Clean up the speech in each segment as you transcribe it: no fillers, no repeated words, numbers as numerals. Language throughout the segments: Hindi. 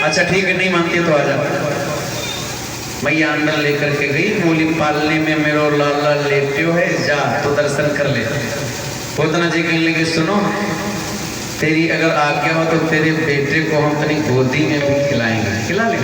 अच्छा ठीक है, नहीं मानती तो आ जा। मैया अंदर लेकर के गई, बोली पालने में मेरो लाला लेट्यो है, जा तो दर्शन कर ले। पूतना जी कहने लगे सुनो, तेरी अगर आज्ञा हो तो तेरे बेटे को हम अपनी गोदी में भी खिलाएंगे, खिला ले।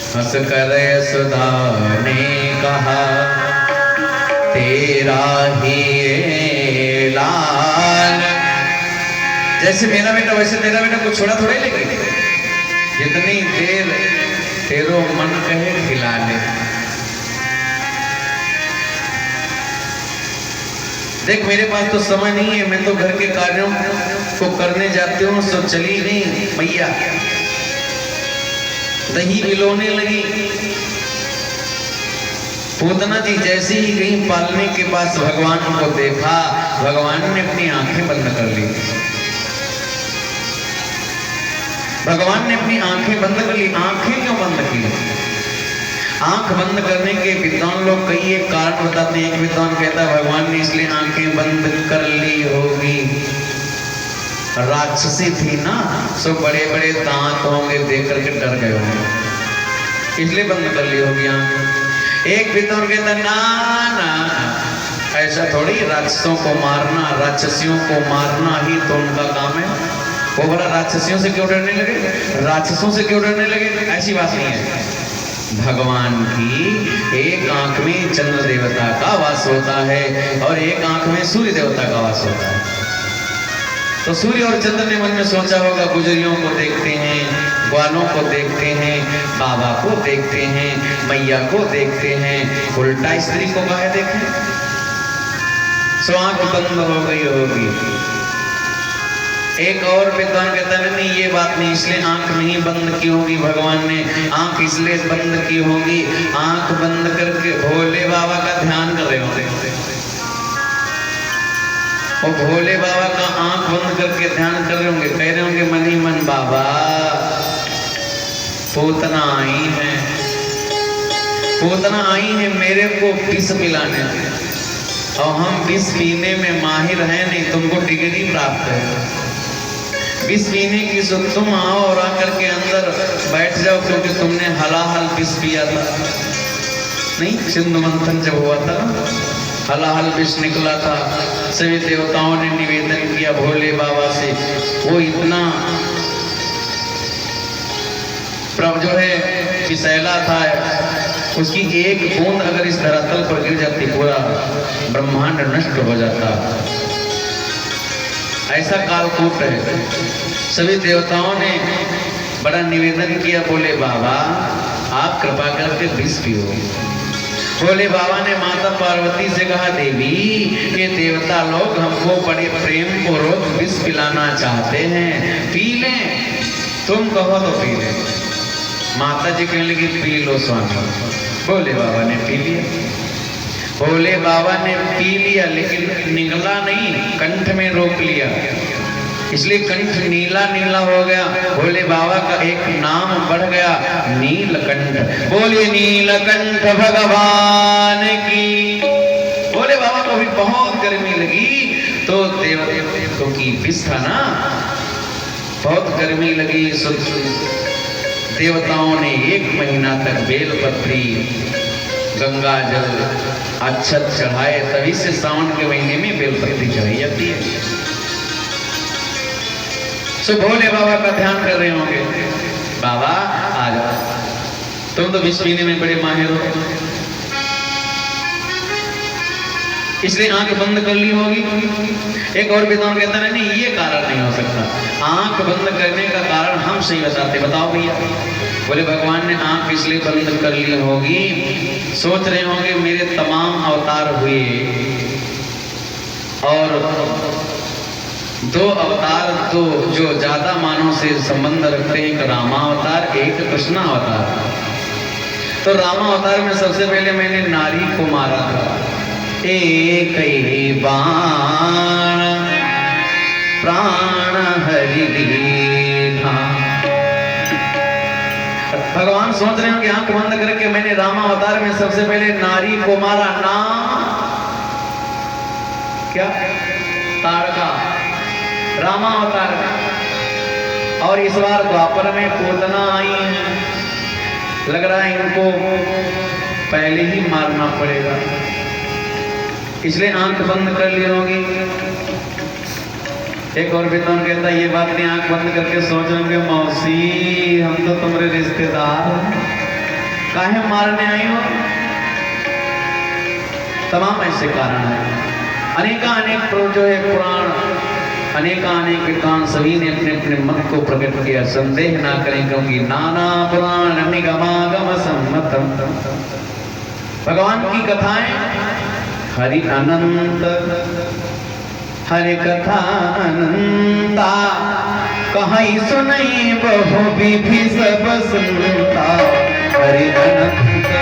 हंस कर यशोदा ने कहा तेरा ही लाल, जैसे मेरा बेटा वैसे तेरा बेटा, कुछ छोड़ा थोड़ा ही लेके, जितनी देर तेरो मन कहे खिला ले। देख मेरे पास तो समय नहीं है, मैं तो घर के कार्यों को करने जाती हूँ, तो चली गई मैया, दही मिलोने लगी। पूतना जी जैसे ही गई पालने के पास, भगवान को देखा, भगवान ने अपनी आंखें बंद कर ली। भगवान ने अपनी आंखें बंद कर ली। आंखें क्यों बंद की? आंख बंद करने के विद्वान लोग कई एक कारण बताते हैं। एक विद्वान कहता है भगवान ने इसलिए आंखें बंद कर ली होगी, राक्षसी थी ना, सो बड़े बड़े दांत होंगे, देख करके डर गए होंगे, इसलिए बंद कर ली होगी आंख। एक विद्वान कहता ना ना, ऐसा थोड़ी, राक्षसों को मारना, राक्षसियों को मारना ही तो उनका काम है। वो बोला राक्षसियों से क्यों डरने लगे, राक्षसों से क्यों डरने लगे, ऐसी बात नहीं है। भगवान की एक आंख में चंद्र देवता का वास होता है और एक आंख में सूर्य देवता का वास होता है। तो सूर्य और चंद्र ने मन में सोचा होगा, गुजरियों को देखते हैं, ग्वालों को देखते हैं, बाबा को देखते हैं, मैया को देखते हैं, उल्टा स्त्री को काहे देखें। सो आंख बंद हो गई होगी। एक और विद्वान कहता है नहीं ये बात नहीं, इसलिए आंख नहीं बंद की होगी भगवान ने, आंख इसलिए बंद की होगी, आंख बंद करके भोले बाबा का ध्यान कर रहे होंगे। और भोले बाबा का आंख बंद करके ध्यान कर रहे होंगे, कह रहे होंगे मन ही मन बाबा पूतना आई है, पूतना आई है मेरे को विष पिलाने, और हम विष पीने में माहिर हैं नहीं, तुमको डिग्री प्राप्त है विष पीने की। सो तुम आओ और आकर के अंदर बैठ जाओ, क्योंकि तुमने हलाहल विष पिया था नहीं, सिंधु मंथन जब हुआ था हलाहल विष निकला था। सभी देवताओं ने निवेदन किया भोले बाबा से, वो इतना प्रभ जो है विषैला था, उसकी एक बूंद अगर इस धरातल पर गिर जाती पूरा ब्रह्मांड नष्ट हो जाता, ऐसा कालकूट है। सभी देवताओं ने बड़ा निवेदन किया, बोले बाबा आप कृपा करके विष पियो। भोले बाबा ने माता पार्वती से कहा देवी ये देवता लोग हमको बड़े प्रेम पूर्वक विष पिलाना चाहते हैं, पी लें, तुम कहो तो पी लें। माता जी कहने लगी पी लो स्वामी। भोले बाबा ने पी लिया। भोले बाबा ने पी लिया लेकिन निगला नहीं, कंठ में रोक लिया, इसलिए कंठ नीला नीला हो गया। भोले बाबा का एक नाम बढ़ गया नीलकंठ। बोले नीलकंठ भगवान की। भोले बाबा को भी बहुत गर्मी लगी, तो देवताओं की विष था ना, बहुत गर्मी लगी। देवताओं ने 1 महीना तक बेलपत्री, गंगा जल, अक्षत चढ़ाए, तभी से सावन के महीने में बेलपत्री चढ़ाई जाती है। सो भोले बाबा का ध्यान कर रहे होंगे, बाबा आ जाओ, तुम तो विष पीने में बड़े माहिर हो, इसलिए आंख बंद कर ली होगी। एक और विद्वान कहता है नहीं ये कारण नहीं हो सकता, आंख बंद करने का कारण हम सही बताते, बताओ भैया। बोले भगवान ने आंख इसलिए बंद कर ली होगी, सोच रहे होंगे मेरे तमाम अवतार हुए और 2 अवतार तो जो ज्यादा मानव से संबंध रखते हैं, एक रामावतार एक कृष्णावतार। तो रामावतार में सबसे पहले मैंने नारी को मारा था, एक ही बाण प्राण हरि दीना। भगवान सोच रहे हो कि आंख बंद करके मैंने रामावतार में सबसे पहले नारी को मारा। नाम क्या? ताड़का, रामावतार का। और इस बार द्वापर में पूतना आई है, लग रहा है इनको पहले ही मारना पड़ेगा, इसलिए आंख बंद कर ली होगी। एक और विद्वान कहता है ये बात नहीं, आंख बंद करके सोच रहे होंगे मौसी हम तो तुम्हारे रिश्तेदार काहे मारने आई हो। तमाम ऐसे कारण है, अनेक जो है पुराण, अनेक विद्वान सभी ने अपने अपने मत को प्रकट किया। संदेह ना करें क्योंकि नाना पुराण निगमागम सम्मतम, भगवान की कथाएं हरि अनंत, हरि कथा अनंता, कहीं सुनई बहु विधि सब सुनता, हरि अनंत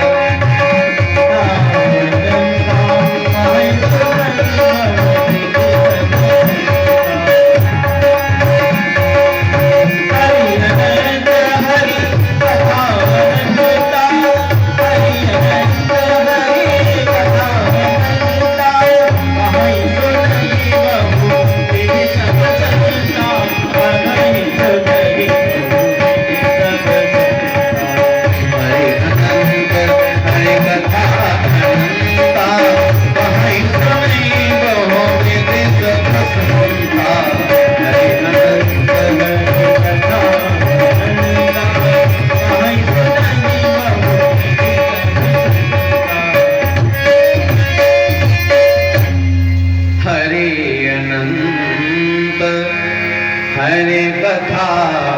हरे कथा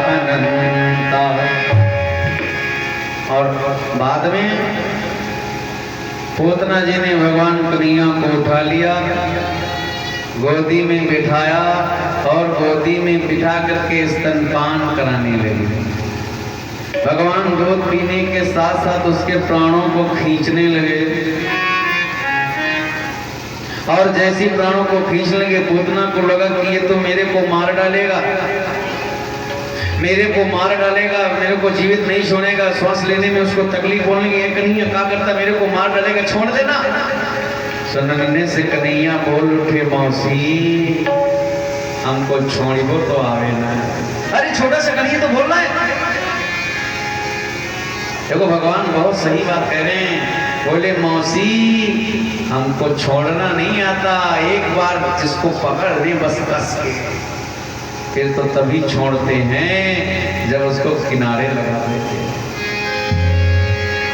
अनंता। और बाद में पूतना जी ने भगवान कन्हैया को उठा लिया, गोदी में बिठाया और गोदी में बिठा करके स्तनपान कराने लगे। भगवान दूध पीने के साथ साथ उसके प्राणों को खींचने लगे, और जैसी प्राणों को खींच लेंगे पूतना को लगा कि ये तो मेरे को मार डालेगा, मेरे को मार डालेगा, मेरे को जीवित नहीं छोड़ेगा, श्वास लेने में उसको तकलीफ होने की। कन्हैया क्या करता, मेरे को मार डालेगा, छोड़ देना। सुनने से कन्हैया बोल उठे मौसी हमको छोड़िबो तो आवे ना। अरे छोटा सा कन्हैया तो बोल रहा है। देखो भगवान बहुत सही बात कह रहे हैं, बोले मौसी हमको छोड़ना नहीं आता, एक बार जिसको पकड़ दे बस कस के, फिर तो तभी छोड़ते हैं जब उसको किनारे लगा देते हैं।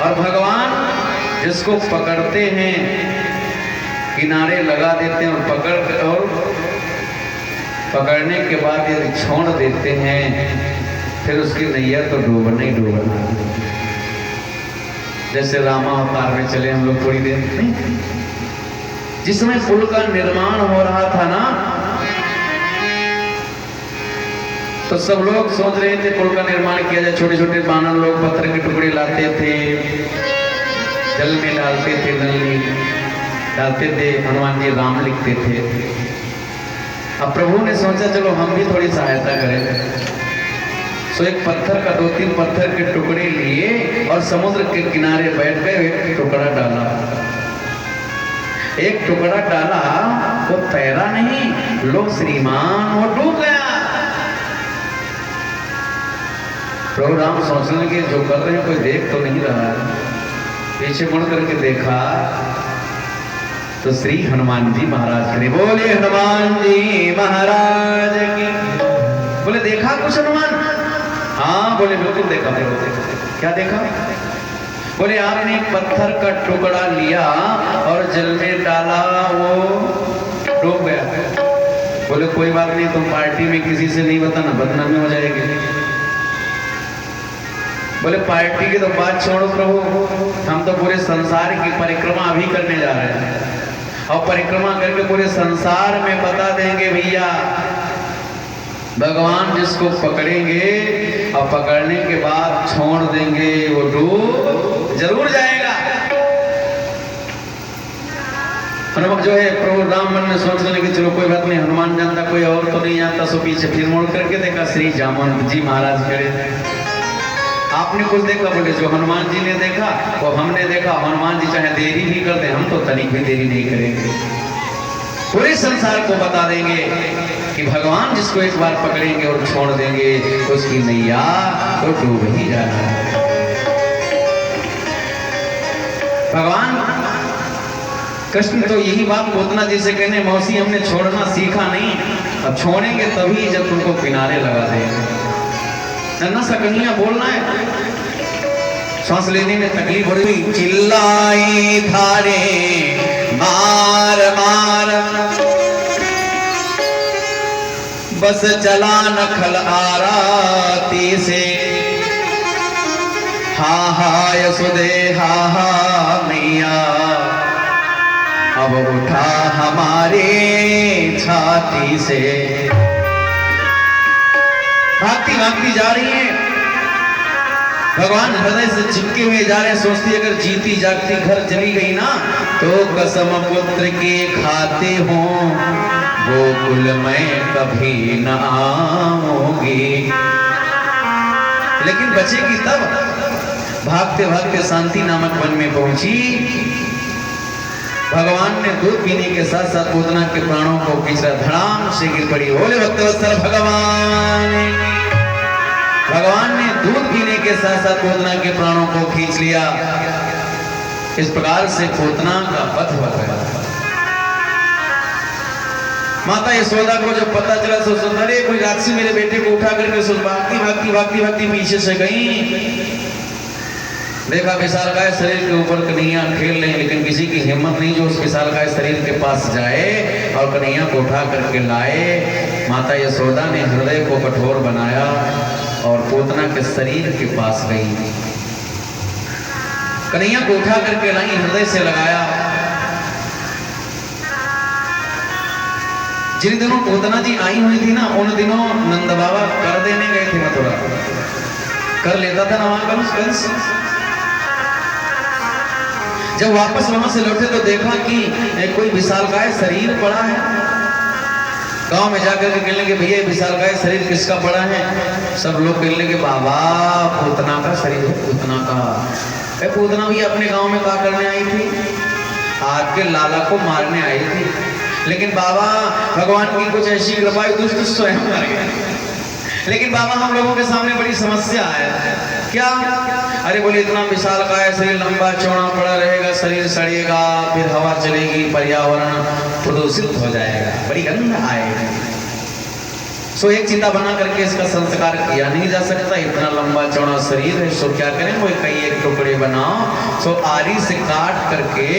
और भगवान जिसको पकड़ते हैं किनारे लगा देते हैं, और पकड़ने के बाद यदि छोड़ देते हैं फिर उसकी नैया तो डूबना ही डूबना। जैसे रामा अवतार में चले हम लोग थोड़ी देर, जिसमें पुल का निर्माण हो रहा था ना, तो सब लोग सोच रहे थे पुल का निर्माण किया जाए। छोटे छोटे बानर लोग पत्थर के टुकड़े लाते थे, जल में डालते थे, नली डालते थे, हनुमान जी राम लिखते थे। अब प्रभु ने सोचा चलो हम भी थोड़ी सहायता करें, तो एक पत्थर का 2-3 पत्थर के टुकड़े लिए और समुद्र के किनारे बैठ गए, एक टुकड़ा डाला। एक टुकड़ा डाला, वो तैरा नहीं, लो श्रीमान वो डूब गया। प्रभु राम सोचने लगे जो कर रहे हैं कोई देख तो नहीं रहा है। पीछे मुड़ करके देखा तो श्री हनुमान जी महाराज खड़े। बोले हनुमान जी महाराज की। बोले देखा कुछ हनुमान? हाँ बोले बिल्कुल देखा। क्या देखा? बोले आपने पत्थर का टुकड़ा लिया और जल में डाला, वो डूब गया। बोले कोई बात नहीं, तुम पार्टी में किसी से नहीं बताना, बदनामी हो जाएगी। बोले पार्टी की तो बात छोड़ो प्रभु, हम तो पूरे संसार की परिक्रमा अभी करने जा रहे हैं, और परिक्रमा करके पूरे संसार में बता देंगे भैया भगवान जिसको पकड़ेंगे और पकड़ने के बाद छोड़ देंगे वो डूब जरूर जाएगा। हनुमान जो है प्रभु राम मन में सोच लेने की चलो कोई बात नहीं, हनुमान जानता कोई और तो नहीं जानता। सो पीछे फिर मोड़ करके देखा श्री जामवंत जी महाराज खड़े। आपने कुछ देखा? बोले जो हनुमान जी ने देखा वो हमने देखा। हनुमान जी चाहे देरी भी करते, हम तो तनिक भी देरी नहीं करेंगे, पूरे संसार को बता देंगे कि भगवान जिसको एक बार पकड़ेंगे और छोड़ देंगे उसकी नैया तो डूब ही जाना है। भगवान कृष्ण तो यही बात पूतना जी से कहने, मौसी हमने छोड़ना सीखा नहीं, अब छोड़ेंगे तभी जब तुमको किनारे लगा देंगे। नन्ना सा कन्हैया बोलना है, सांस लेने में तकलीफ हो रही। चिल्लाई थारे मार मार, बस चला नखल आराती से, हा हा यशोदे हा हा मैया, अब उठा हमारे छाती से। भागती भागती जा रही है, भगवान हृदय से चिपके हुए जा रहे हैं। सोचती अगर जीती जागती घर चली गई ना तो कसम पुत्र के खाते हो गोकुल में कभी न आऊंगी। लेकिन बचेगी तब। भागते भागते शांति नामक वन में पहुंची। भगवान ने दूध पीने के साथ साथ पूतना के प्राणों को खींचा, धड़ाम से गिर पड़ी। बोले भक्तवत्सल भगवान ने दूध पीने के साथ साथ पूतना के प्राणों को खींच लिया। इस प्रकार से पूतना का वध हो गया। माता यशोदा को जब पता चला तो अरे कोई राक्षसी मेरे बेटे को उठा करके भागती भागती भागती भागती पीछे से गई। देखा विशालकाय शरीर के ऊपर कन्हैया खेल रहे, लेकिन किसी की हिम्मत नहीं जो उस विशालकाय शरीर के पास जाए और कन्हैया को उठा करके लाए। माता यशोदा ने हृदय को कठोर बनाया और पूतना के शरीर के पास गई। कन्हैया को उठा करके लाई, हृदय से लगाया। जिन दिनों पूतना जी आई हुई थी ना, उन दिनों नंद बाबा कर देने गए थे मथुरा। कर लेता था ना वहां कंस। जब वापस वहां से लौटे तो देखा कि कोई विशालकाय शरीर पड़ा है। गांव में जाकर के कहने लगे भैया विशालकाय शरीर किसका पड़ा है? सब लोग कहने लगे बाबा पूतना का शरीर है, पूतना का। पूतना भी अपने गांव में क्या करने आई थी? आपके लाला को मारने आई थी। लेकिन बाबा भगवान की कुछ ऐसी कृपा, दुष्ट स्वयं मर गए। लेकिन बाबा हम लोगों के सामने बड़ी समस्या है। क्या? अरे बोले इतना विशालकाय शरीर लंबा चौड़ा पड़ा रहेगा, शरीर सड़ेगा, फिर हवा चलेगी, पर्यावरण प्रदूषित हो जाएगा, बड़ी गंध आएगी। सो एक चिता बना करके इसका संस्कार किया नहीं जा सकता। इतना लंबा चौड़ा शरीर है, सो क्या करें, कोई कई एक टुकड़े बनाओ। सो आरी से काट करके,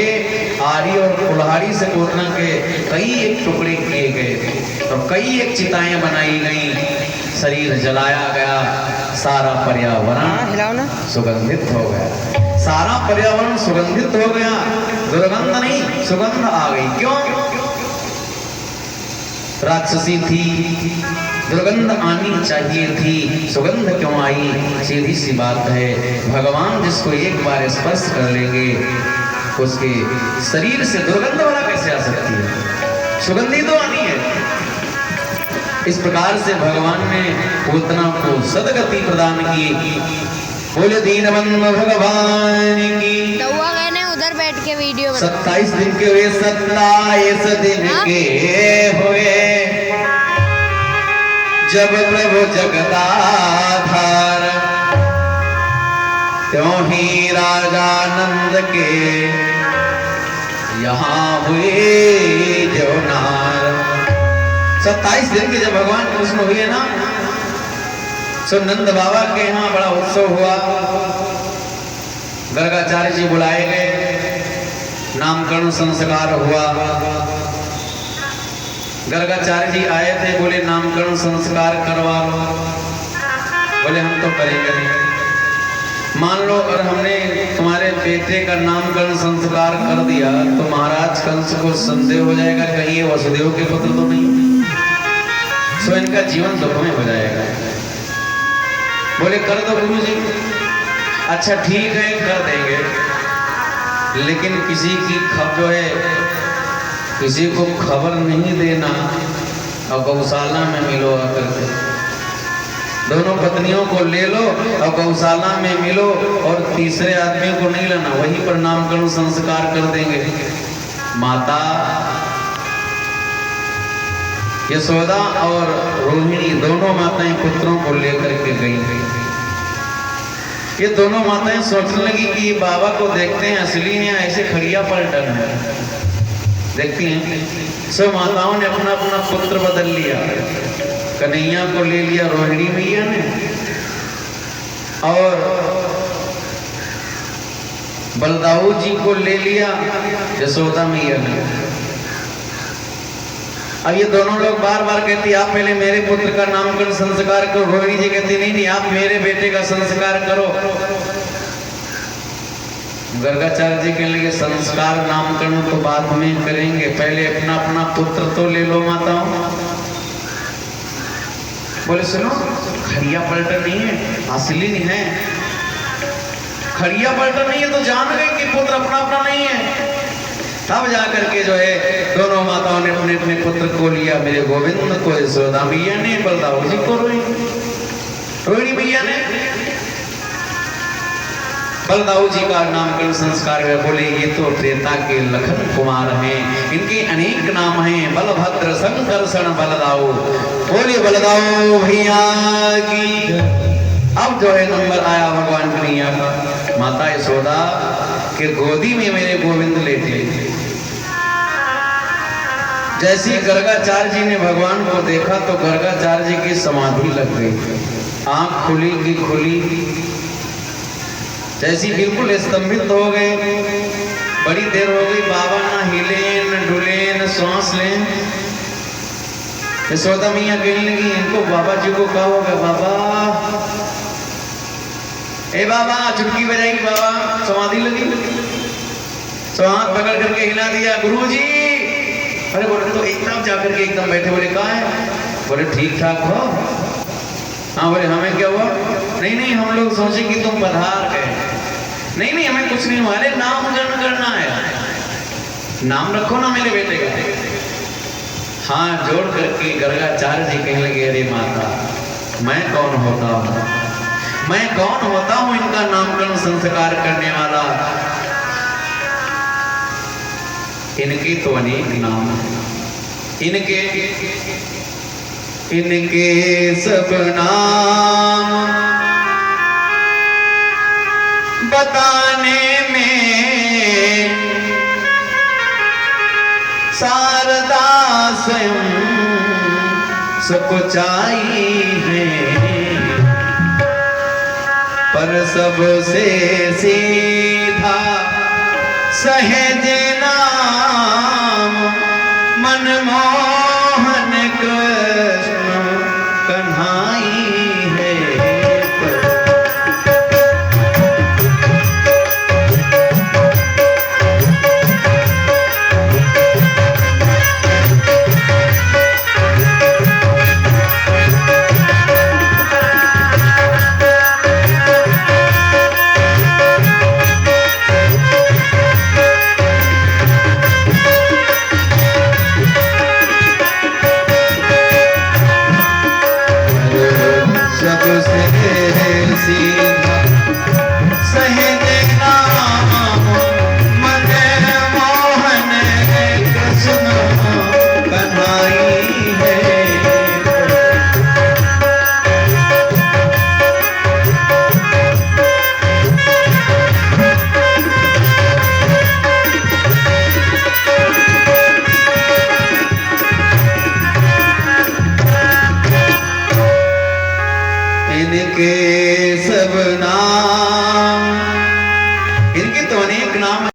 आरी और कुल्हाड़ी से पूतना के कई एक टुकड़े किए गए थे। तो कई एक चिताएं बनाई गई, शरीर जलाया गया, सारा पर्यावरण सुगंधित हो गया। सारा पर्यावरण सुगंधित हो गया, दुर्गंध नहीं सुगंध आ गई। क्यों? राक्षसी थी, दुर्गंध आनी चाहिए थी, सुगंध क्यों आई? सीधी सी बात है, भगवान जिसको एक बार स्पर्श कर लेंगे उसके शरीर से दुर्गंध वाला कैसे आ सकती है? सुगंधी तो आनी है। इस प्रकार से भगवान ने पूतना को सदगति प्रदान की। बोले दीनबंधु भगवान की। उधर बैठ के वीडियो 27 दिन के हुए, 27 दिन के हुए जब प्रभु जगदाधार, त्यों ही राजा नंद के यहाँ हुए जवनार। 27 दिन के जब भगवान कृष्ण हुए ना, सो नंद बाबा के यहाँ बड़ा उत्सव हुआ। गर्गाचार्य जी बुलाए गए, नामकरण संस्कार हुआ। गर्गाचार्य जी आए थे, बोले नामकरण संस्कार करवा लो। बोले हम तो करेंगे नहीं। मान लो अगर हमने तुम्हारे बेटे का नामकरण संस्कार कर दिया तो महाराज कंस को संदेह हो जाएगा कहीं ये वसुदेव के पुत्र तो नहीं, सो इनका जीवन दुख में हो जाएगा। बोले कर दो गुरु जी। अच्छा ठीक है कर देंगे, लेकिन किसी की जो है किसी को खबर नहीं देना और गौशाला में मिलो आकर के। दोनों पत्नियों को ले लो और गौशाला में मिलो और तीसरे आदमी को नहीं लाना, वहीं पर नामकरण संस्कार कर देंगे। माता यशोदा और रोहिणी दोनों माताएं पुत्रों को लेकर के गई। ये दोनों माताएं सोचने लगी कि ये बाबा को देखते हैं असली हैं ऐसे खड़िया पलटन है। देखती हैं सब माताओं ने अपना अपना पुत्र बदल लिया। कन्हैया को ले लिया रोहिणी मैया ने और बलदाऊ जी को ले लिया यशोदा मैया ने। अब ये दोनों लोग बार बार कहती आप पहले मेरे पुत्र का नामकरण संस्कार करो। रोहिणी जी कहती नहीं नहीं आप मेरे बेटे का संस्कार करो। गर्गाचार्य जी कहने लगे संस्कार नामकरण तो बाद में करेंगे, पहले अपना अपना पुत्र तो ले लो माताओं। बोले सुनो खड़िया पलटन नहीं है, असली नहीं है। खड़िया पलटन नहीं है तो जान गए कि पुत्र अपना अपना नहीं है। तब जाकर के जो है दोनों माताओं ने अपने अपने पुत्र को लिया। मेरे गोविंद को यशोदा मैया ने, बलदाऊ जी को रोहिणी मैया ने। बलदाऊ जी का नामकरण संस्कार में बोले ये तो त्रेता के लखन कुमार हैं, इनके अनेक नाम हैं बलभद्र संकर्षण बलदाऊ। बोले बलदाऊ भैया की। अब जो है नंबर आया भगवान कन्हैया का। माता यशोदा के गोदी में मेरे गोविंद लेटे। जैसे गर्गाचार्य जी ने भगवान को देखा तो गर्गाचार्य जी की समाधि लग गई। आंख खुली की खुली, जैसी बिल्कुल स्तंभित हो गए। बड़ी देर हो गई बाबा ना हिले न डुले न सांस लें। यशोदा मैया कहने लगी इनको बाबा जी को क्या हो गया बाबा? ए बाबा चुटकी बजाएगी बाबा, समाधि लगी। तो हाथ पकड़ करके हिला दिया गुरुजी। अरे बोले तो एकदम जाकर के एकदम बैठे। बोले कहाँ है? बोले ठीक ठाक हो। हाँ बोले हमें क्या हुआ? नहीं नहीं हम लोग सोचे कि तुम पधार गए। नहीं नहीं हमें कुछ नहीं हुआ। अरे नामकरण करना है, नाम रखो ना मेरे बेटे का। हाँ जोड़ करके गर्गाचार्य जी कहने लगे अरे माता मैं कौन होता हूँ, मैं कौन होता हूँ इनका नामकरण संस्कार करने वाला? इनके तो अनेक नाम हैं, इनके सब नाम बताने में शारदा स्वयं सकुचाई है। पर सबसे सीधा सहज नाम मनमोहन कृष्ण कन्हाई है। इनके सब नाम, इनके तो अनेक नाम